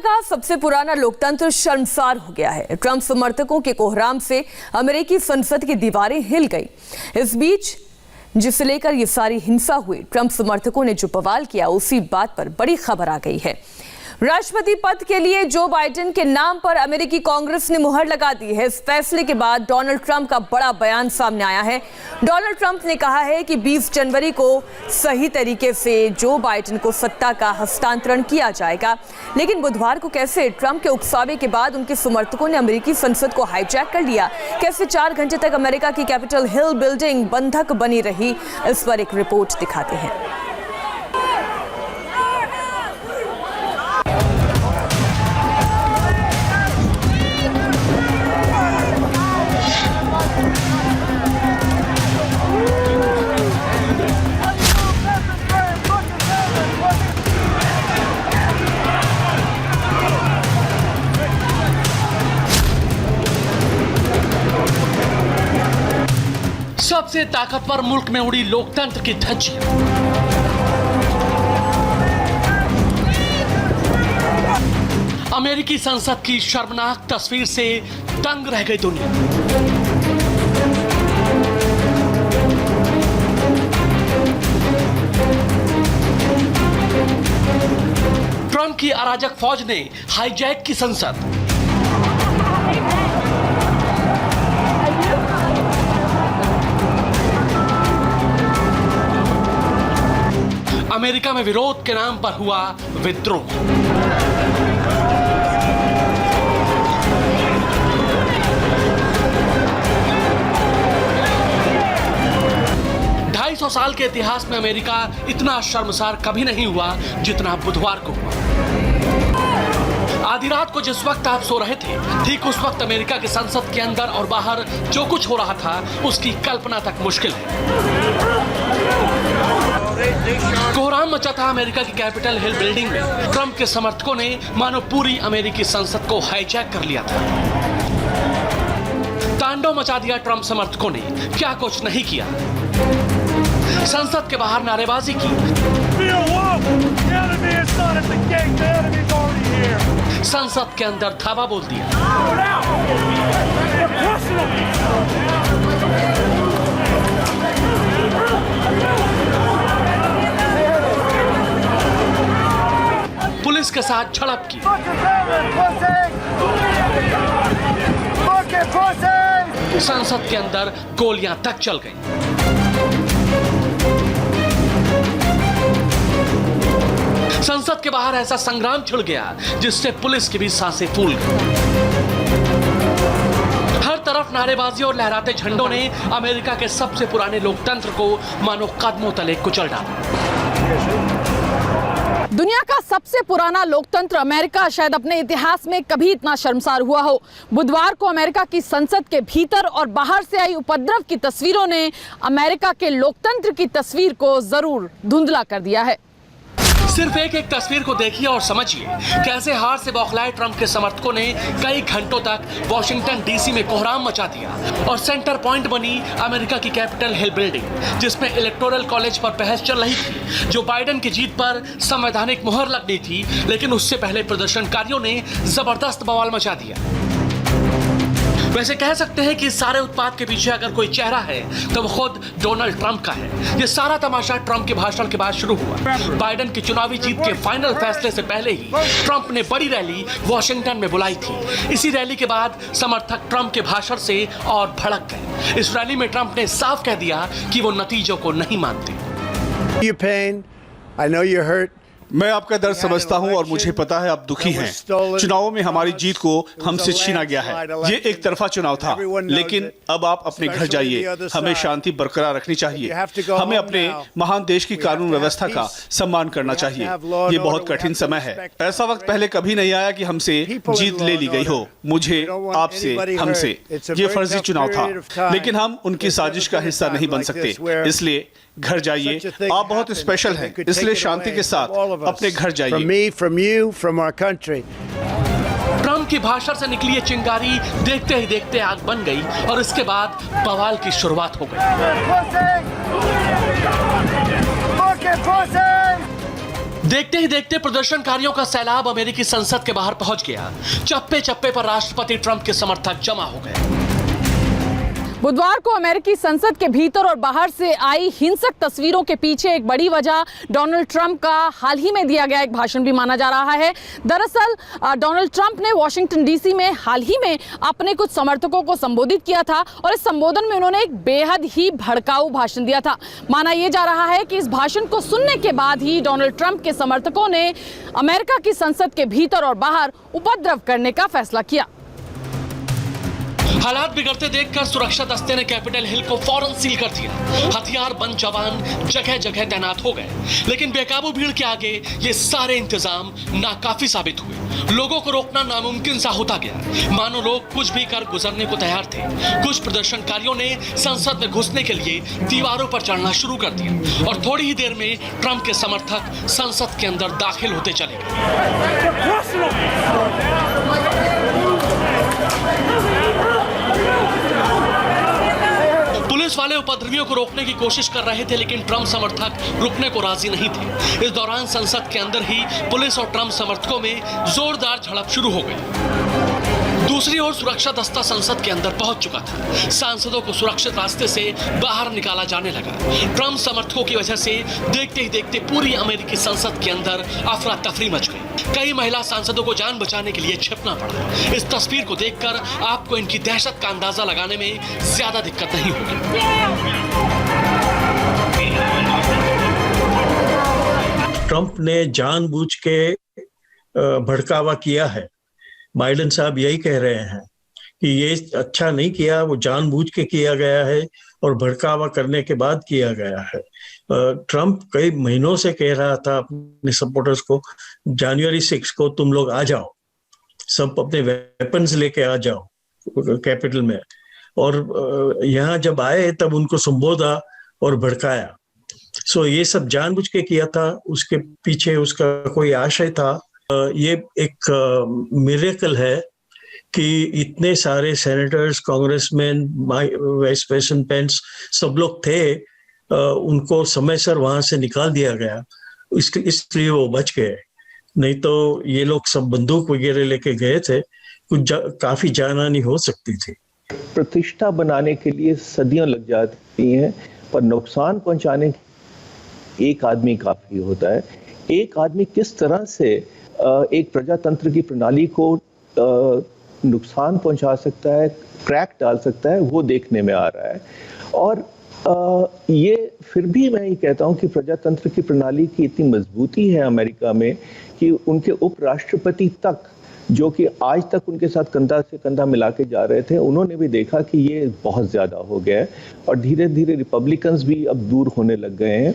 का सबसे पुराना लोकतंत्र शर्मसार हो गया है। ट्रंप समर्थकों के कोहराम से अमेरिकी संसद की दीवारें हिल गई। इस बीच जिसे लेकर ये सारी हिंसा हुई, ट्रंप समर्थकों ने जो बवाल किया उसी बात पर बड़ी खबर आ गई है। राष्ट्रपति पद के लिए जो बाइडेन के नाम पर अमेरिकी कांग्रेस ने मुहर लगा दी है। इस फैसले के बाद डोनाल्ड ट्रंप का बड़ा बयान सामने आया है। डोनाल्ड ट्रंप ने कहा है कि 20 जनवरी को सही तरीके से जो बाइडेन को सत्ता का हस्तांतरण किया जाएगा, लेकिन बुधवार को कैसे ट्रंप के उकसावे के बाद उनके समर्थकों ने अमेरिकी संसद को हाईजैक कर लिया, कैसे 4 घंटे तक अमेरिका की कैपिटल हिल बिल्डिंग बंधक बनी रही, इस पर एक रिपोर्ट दिखाते हैं। सबसे ताकतवर मुल्क में उड़ी लोकतंत्र की धज्जी। अमेरिकी संसद की शर्मनाक तस्वीर से दंग रह गई दुनिया। ट्रंप की अराजक फौज ने हाईजैक की संसद। अमेरिका में विरोध के नाम पर हुआ विद्रोह। ढाई सौ साल के इतिहास में अमेरिका इतना शर्मसार कभी नहीं हुआ जितना बुधवार को हुआ। आधी रात को जिस वक्त आप सो रहे थे, ठीक उस वक्त अमेरिका के संसद के अंदर और बाहर जो कुछ हो रहा था उसकी कल्पना तक मुश्किल है। कोहराम मचा था अमेरिका की कैपिटल हिल बिल्डिंग में। ट्रंप के समर्थकों ने मानो पूरी अमेरिकी संसद को हाईजैक कर लिया था। तांडव मचा दिया ट्रंप समर्थकों ने, क्या कुछ नहीं किया। संसद के बाहर नारेबाजी की, संसद के अंदर धावा बोल दिया। पुलिस के साथ झड़प की। संसद के अंदर गोलियां तक चल गईं। संसद के बाहर ऐसा संग्राम छिड़ गया जिससे पुलिस की भी सांसें फूल गईं। हर तरफ नारेबाजी और लहराते झंडों ने अमेरिका के सबसे पुराने लोकतंत्र को मानो कदमों तले कुचल डाला। दुनिया का सबसे पुराना लोकतंत्र अमेरिका शायद अपने इतिहास में कभी इतना शर्मसार हुआ हो। बुधवार को अमेरिका की संसद के भीतर और बाहर से आई उपद्रव की तस्वीरों ने अमेरिका के लोकतंत्र की तस्वीर को जरूर धुंधला कर दिया है। सिर्फ एक एक तस्वीर को देखिए और समझिए कैसे हार से बौखलाए ट्रंप के समर्थकों ने कई घंटों तक वॉशिंगटन डीसी में कोहराम मचा दिया और सेंटर पॉइंट बनी अमेरिका की कैपिटल हिल बिल्डिंग, जिसमें इलेक्टोरल कॉलेज पर बहस चल रही थी। जो बाइडेन की जीत पर संवैधानिक मुहर लगनी थी, लेकिन उससे पहले प्रदर्शनकारियों ने जबरदस्त बवाल मचा दिया। वैसे कह सकते हैं कि इस सारे उत्पाद के पीछे अगर कोई चेहरा है तो वो खुद डोनाल्ड ट्रंप का है। ये सारा तमाशा ट्रंप के भाषण के बाद शुरू हुआ। बाइडेन की चुनावी जीत के फाइनल फैसले से पहले ही ट्रंप ने बड़ी रैली वॉशिंगटन में बुलाई थी। इसी रैली के बाद समर्थक ट्रंप के भाषण से और भड़क गए। इस रैली में ट्रंप ने साफ कह दिया कि वो नतीजों को नहीं मानते। मैं आपका दर्द समझता हूं और मुझे पता है आप दुखी हैं। चुनावों में हमारी जीत को हमसे छीना गया है। ये एक तरफा चुनाव था, लेकिन अब आप अपने घर जाइए। हमें शांति बरकरार रखनी चाहिए। हमें अपने महान देश की कानून व्यवस्था का सम्मान करना चाहिए। ये बहुत कठिन समय है। ऐसा वक्त पहले कभी नहीं आया कि हमसे जीत ले ली गई हो। मुझे, आपसे, हमसे। ये फर्जी चुनाव था, लेकिन हम उनकी साजिश का हिस्सा नहीं बन सकते। इसलिए घर जाइए। आप बहुत स्पेशल हैं, इसलिए शांति के साथ अपने घर जाइए। ट्रंप की भाषण से निकली ये चिंगारी देखते ही देखते आग बन गई और इसके बाद बवाल की शुरुआत हो गई। देखते ही देखते प्रदर्शनकारियों का सैलाब अमेरिकी संसद के बाहर पहुंच गया। चप्पे चप्पे पर राष्ट्रपति ट्रंप के समर्थक जमा हो गए। बुधवार को अमेरिकी संसद के भीतर और बाहर से आई हिंसक तस्वीरों के पीछे एक बड़ी वजह डोनाल्ड ट्रंप का हाल ही में दिया गया एक भाषण भी माना जा रहा है। दरअसल डोनाल्ड ट्रंप ने वॉशिंगटन डीसी में हाल ही में अपने कुछ समर्थकों को संबोधित किया था और इस संबोधन में उन्होंने एक बेहद ही भड़काऊ भाषण दिया था। माना यह जा रहा है कि इस भाषण को सुनने के बाद ही डोनाल्ड ट्रंप के समर्थकों ने अमेरिका की संसद के भीतर और बाहर उपद्रव करने का फैसला किया। हालात बिगड़ते देखकर सुरक्षा दस्ते ने कैपिटल हिल को फौरन सील कर दिया। हथियार बंद जवान जगह जगह तैनात हो गए, लेकिन बेकाबू भीड़ के आगे ये सारे इंतजाम नाकाफी साबित हुए। लोगों को रोकना नामुमकिन सा होता गया, मानो लोग कुछ भी कर गुजरने को तैयार थे। कुछ प्रदर्शनकारियों ने संसद में घुसने के लिए दीवारों पर चढ़ना शुरू कर दिया और थोड़ी ही देर में ट्रंप के समर्थक संसद के अंदर दाखिल होते चले गए। पुलिस वाले उपद्रवियों को रोकने की कोशिश कर रहे थे, लेकिन ट्रंप समर्थक रुकने को राजी नहीं थे। इस दौरान संसद के अंदर ही पुलिस और ट्रंप समर्थकों में जोरदार झड़प शुरू हो गई। दूसरी ओर सुरक्षा दस्ता संसद के अंदर पहुंच चुका था। सांसदों को सुरक्षित रास्ते से बाहर निकाला जाने लगा। ट्रंप समर्थकों की वजह से देखते ही देखते पूरी अमेरिकी संसद के अंदर अफरा तफरी मच गई। कई महिला सांसदों को जान बचाने के लिए छिपना पड़ा। इस तस्वीर को देखकर आपको इनकी दहशत का अंदाजा लगाने में ज्यादा दिक्कत नहीं होगी। ट्रंप ने जानबूझ के भड़कावा किया है। बाइडेन साहब यही कह रहे हैं कि ये अच्छा नहीं किया, वो जानबूझ के किया गया है और भड़कावा करने के बाद किया गया है। ट्रंप कई महीनों से कह रहा था अपने सपोर्टर्स को, जनवरी 6 को तुम लोग आ जाओ, सब अपने वेपन्स लेके आ जाओ कैपिटल में। और यहाँ जब आए तब उनको संबोधा और भड़काया। सो ये सब जानबूझ के किया था, उसके पीछे उसका कोई आशय था। ये एक मिरेकल है कि इतने सारे senators, congressman, vice president Pence सब लोग थे, उनको समय सर वहां से निकाल दिया गया, इसलिए वो बच गए। नहीं तो ये लोग सब बंदूक वगैरह लेके गए थे, कुछ काफी जानहानि हो सकती थी। प्रतिष्ठा बनाने के लिए सदियां लग जाती हैं, पर नुकसान पहुंचाने एक आदमी काफी होता है। एक आदमी किस तरह से एक प्रजातंत्र की प्रणाली को नुकसान पहुंचा सकता है, क्रैक डाल सकता है, वो देखने में आ रहा है। और ये फिर भी मैं ये कहता हूं कि प्रजातंत्र की प्रणाली की इतनी मजबूती है अमेरिका में कि उनके उपराष्ट्रपति तक, जो कि आज तक उनके साथ कंधा से कंधा मिला के जा रहे थे, उन्होंने भी देखा कि ये बहुत ज्यादा हो गया है और धीरे धीरे रिपब्लिकन्स भी अब दूर होने लग गए हैं।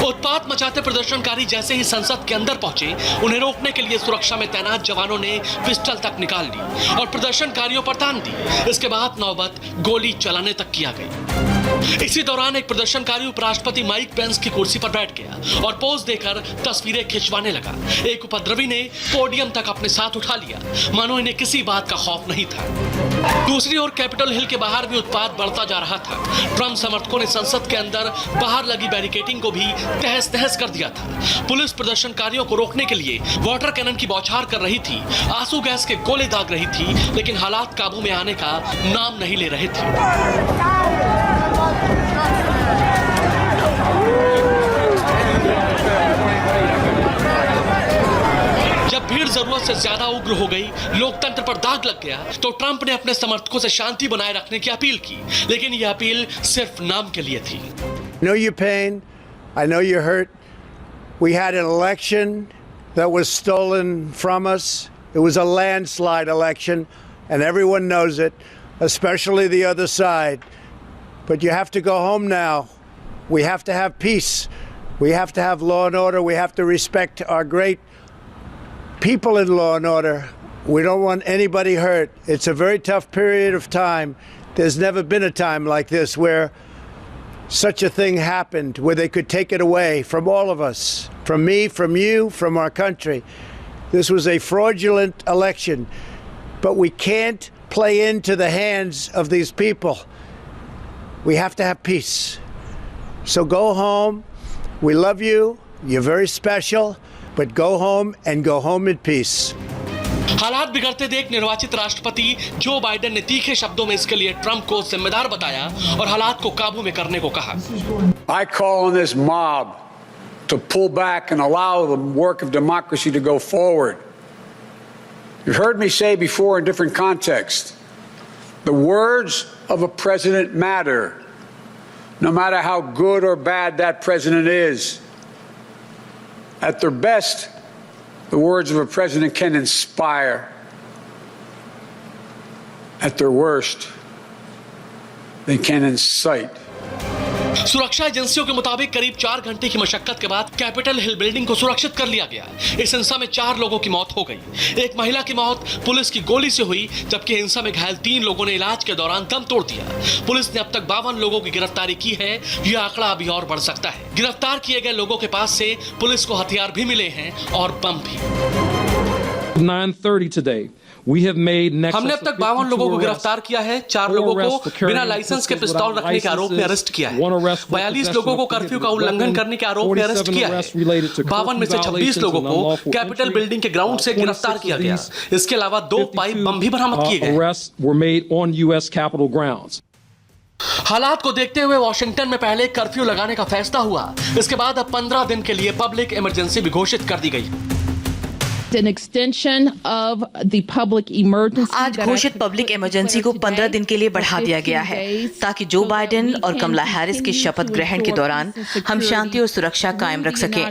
उत्पात मचाते प्रदर्शनकारी जैसे ही संसद के अंदर पहुंचे, उन्हें रोकने के लिए सुरक्षा में तैनात जवानों ने पिस्टल तक निकाल ली और प्रदर्शनकारियों पर तान दी। इसके बाद नौबत गोली चलाने तक की आ गई। इसी दौरान एक प्रदर्शनकारी उपराष्ट्रपति माइक पेंस की कुर्सी पर बैठ गया और पोज देकर तस्वीरें खिंचवाने लगा। एक उपद्रवी ने पोडियम तक अपने साथ उठा लिया, मानो इन्हें किसी बात का खौफ नहीं था। दूसरी ओर कैपिटल हिल के बाहर भी उत्पात बढ़ता जा रहा था। ट्रंप समर्थकों ने संसद के अंदर बाहर लगी बैरिकेडिंग को भी तहस नहस कर दिया था। पुलिस प्रदर्शनकारियों को रोकने के लिए वाटर कैनन की बौछार कर रही थी, आंसू गैस के गोले दाग रही थी, लेकिन हालात काबू में आने का नाम नहीं ले रहे थे। जब भीड़ जरूरत से ज्यादा उग्र हो गई, लोकतंत्र पर दाग लग गया, तो ट्रंप ने अपने समर्थकों से शांति बनाए रखने की अपील की, लेकिन यह अपील सिर्फ नाम के लिए थी। Know your pain. I know you're hurt. We had an election that was stolen from us. It was a landslide election, and everyone knows it, especially the other side. But you have to go home now. We have to have peace. We have to have law and order. We have to respect our great people in law and order. We don't want anybody hurt. It's a very tough period of time. There's never been a time like this where such a thing happened, where they could take it away from all of us, from me, from you, from our country. This was a fraudulent election, but we can't play into the hands of these people. We have to have peace. So go home. We love you. You're very special, but go home and go home in peace. हालात बिगड़ते देख निर्वाचित राष्ट्रपति Joe Biden ने तीखे शब्दों में इसके लिए ट्रंप को जिम्मेदार बताया और हालात को काबू में करने को कहा। I call on this mob to pull back and allow the work of democracy to go forward. You've heard me say before in different contexts, the words of a president matter, no matter how good or bad that president is. At their best, the words of a president can inspire. At their worst, they can incite. सुरक्षा एजेंसियों के मुताबिक करीब 4 घंटे की मशक्कत के बाद कैपिटल हिल बिल्डिंग को सुरक्षित कर लिया गया। इस हिंसा में 4 लोगों की मौत हो गई। एक महिला की मौत पुलिस की गोली से हुई, जबकि हिंसा में घायल 3 लोगों ने इलाज के दौरान दम तोड़ दिया। पुलिस ने अब तक 52 लोगों की गिरफ्तारी की है। यह आंकड़ा अभी और बढ़ सकता है। गिरफ्तार किए गए लोगों के पास से पुलिस को हथियार भी मिले हैं और बम भी। 9:30 today. We have made हमने अब तक 52 लोगों को गिरफ्तार किया है। 4 लोगों को बिना लाइसेंस के पिस्तौल रखने के आरोप में अरेस्ट किया है। 42 लोगों को कर्फ्यू का उल्लंघन करने के आरोप में अरेस्ट किया है। 52 में से 26 लोगों को कैपिटल बिल्डिंग के ग्राउंड से गिरफ्तार किया गया। इसके अलावा 2 पाइप बम भी बरामद किए गए। हालात को देखते हुए वॉशिंगटन में पहले कर्फ्यू लगाने का फैसला हुआ। इसके बाद अब 15 दिन के लिए पब्लिक इमरजेंसी भी घोषित कर दी गई। An extension of the public emergency आज घोषित पब्लिक इमरजेंसी को 15 दिन के लिए बढ़ा दिया गया है ताकि जो बाइडेन और कमला हैरिस के शपथ ग्रहण के दौरान हम शांति और सुरक्षा कायम रख सकें।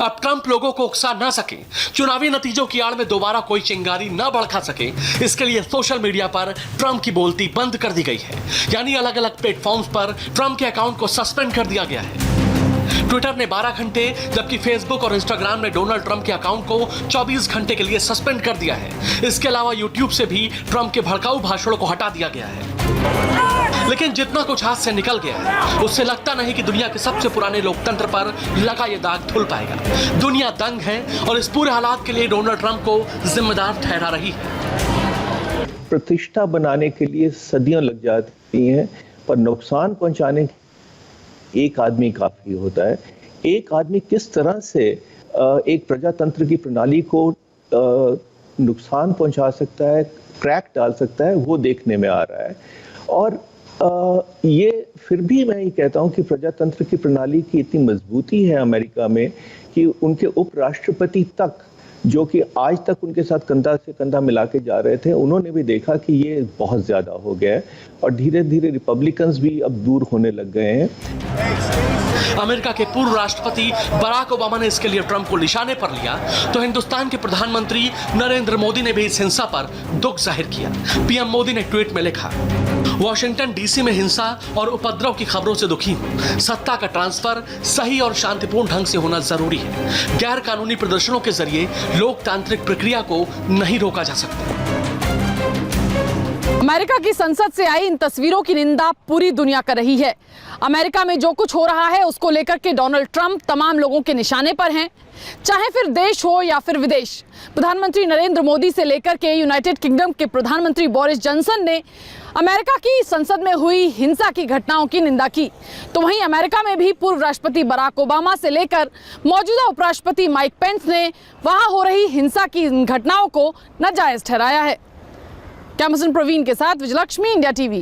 अब ट्रंप लोगों को उकसा न सके, चुनावी नतीजों की आड़ में दोबारा कोई चिंगारी न भड़का सके, इसके लिए सोशल मीडिया पर ट्रंप की बोलती बंद कर दी गई है। यानी अलग अलग प्लेटफॉर्म्स पर ट्रंप के अकाउंट को सस्पेंड कर दिया गया है। ट्विटर ने 12 घंटे, जबकि फेसबुक और इंस्टाग्राम ने डोनाल्ड ट्रंप के अकाउंट को 24 घंटे के लिए सस्पेंड कर दिया है। इसके अलावा यूट्यूब से भी ट्रंप के भड़काऊ भाषणों को हटा दिया गया है। लेकिन जितना कुछ हाथ से निकल गया है, उससे लगता नहीं कि दुनिया के सबसे पुराने लोकतंत्र पर लगा ये दाग धुल पाएगा। दुनिया दंग है और इस पूरे हालात के लिए डोनाल्ड ट्रंप को जिम्मेदार ठहरा रही है। प्रतिष्ठा बनाने के लिए सदियां लग जाती हैं, पर नुकसान पहुंचाने एक आदमी काफी होता है। एक आदमी किस तरह से एक प्रजातंत्र की प्रणाली को नुकसान पहुंचा सकता है, क्रैक डाल सकता है, वो देखने में आ रहा है। और ये फिर भी मैं ये कहता हूं कि प्रजातंत्र की प्रणाली की इतनी मजबूती है अमेरिका में कि उनके उपराष्ट्रपति तक, जो कि आज तक उनके साथ कंधा से कंधा मिला के जा रहे थे, उन्होंने भी देखा कि ये बहुत ज्यादा हो गया है और धीरे धीरे रिपब्लिकन्स भी अब दूर होने लग गए हैं। अमेरिका के पूर्व राष्ट्रपति बराक ओबामा ने इसके लिए ट्रंप को निशाने पर लिया, तो हिंदुस्तान के प्रधानमंत्री नरेंद्र मोदी ने भी इस हिंसा पर दुख जाहिर किया। पीएम मोदी ने ट्वीट में लिखा, वॉशिंगटन डीसी में हिंसा और उपद्रव की खबरों से दुखी हूं। सत्ता का ट्रांसफर सही और शांतिपूर्ण ढंग से होना जरूरी है। गैर कानूनी प्रदर्शनों के जरिए लोकतांत्रिक प्रक्रिया को नहीं रोका जा सकता। अमेरिका की संसद से आई इन तस्वीरों की निंदा पूरी दुनिया कर रही है। अमेरिका में जो कुछ हो रहा है उसको लेकर के डोनाल्ड ट्रंप तमाम लोगों के निशाने पर हैं, चाहे फिर देश हो या फिर विदेश। प्रधानमंत्री नरेंद्र मोदी से लेकर के यूनाइटेड किंगडम के प्रधानमंत्री बोरिस जॉनसन ने अमेरिका की संसद में हुई हिंसा की घटनाओं की निंदा की, तो वहीं अमेरिका में भी पूर्व राष्ट्रपति बराक ओबामा से लेकर मौजूदा उपराष्ट्रपति माइक पेंस ने वहां हो रही हिंसा की घटनाओं को नाजायज ठहराया है। कैमरा पर्सन प्रवीण के साथ विजयलक्ष्मी, इंडिया टीवी।